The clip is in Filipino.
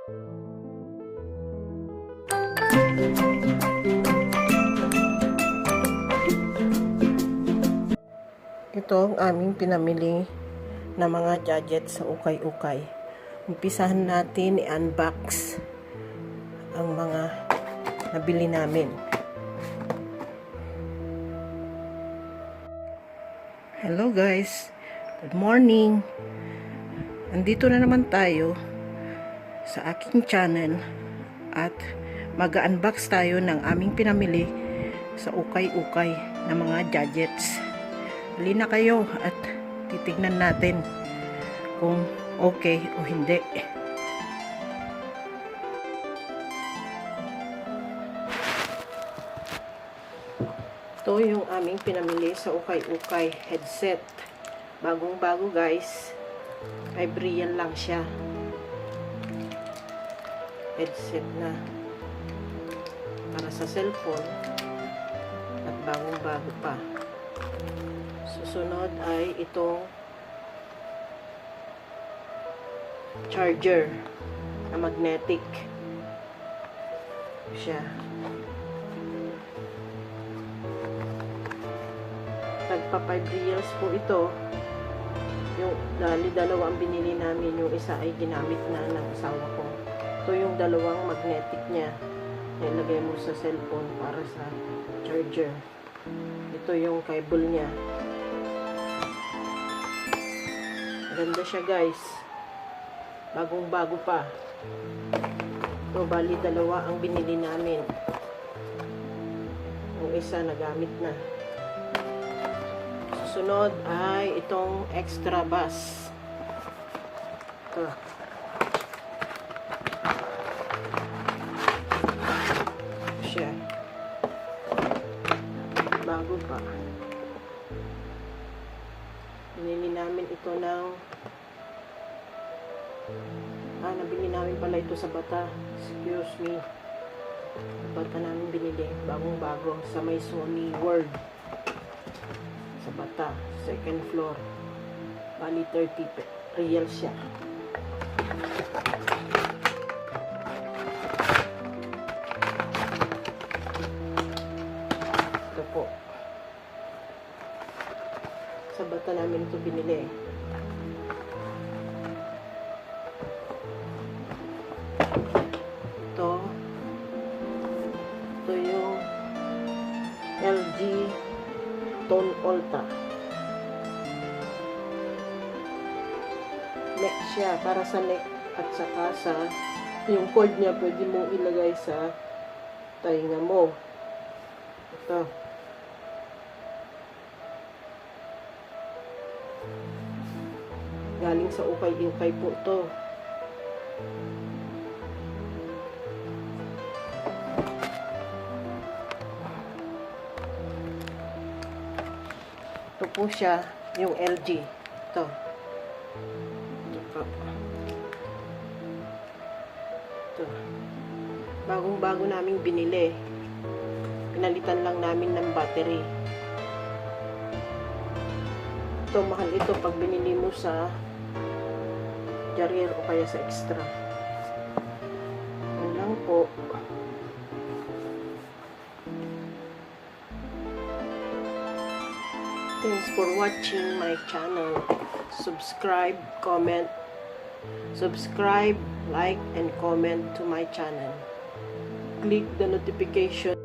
Ito ang aming pinamili na mga gadgets sa Ukay. Umpisahan natin i-unbox ang mga nabili namin. Hello guys, good morning. Andito na naman tayo sa aking channel at mag-unbox tayo ng aming pinamili sa Ukay na mga gadgets. Hali na kayo at titignan natin kung okay o hindi. Ito yung aming pinamili sa Ukay headset. Bagong-bago guys. Vibrian lang siya. Headset na para sa cellphone at bagong-bago pa. Susunod ay itong charger na magnetic siya. Tagpa 5 reals po ito. Yung dalawa ang binili namin, yung isa ay ginamit na ng asawa ko. Ito yung dalawang magnetic niya na ilagay mo sa cellphone para sa charger. Ito yung cable niya. Ganda siya guys. Bagong-bago pa. Ito, bali dalawa ang binili namin. Yung isa nagamit na. Susunod ay itong extra bus. Ito. Siya. Bago pa. Binili namin ito ng nabili namin pala ito sa Bata. Excuse me. Bata namin binili. Bagong-bago sa may Sony World. Sa Bata. Second floor. Bali 30 real siya. Ito po. Sa Bata namin ito binili. Ito yung LG Tone Ultra. Neck siya, para sa neck at saka sa yung cord niya pwede mong ilagay sa tainga mo. Ito. Galing sa Ukay po ito. Ito po siya, yung LG. Ito. Ito. Bagong-bago naming binili. Pinalitan lang namin ng battery. Ito, mahal ito pag binili mo sa Jarrier o kaya sa Extra. Yan lang po. Thanks for watching my channel. Subscribe, like, and comment to my channel. Click the notification.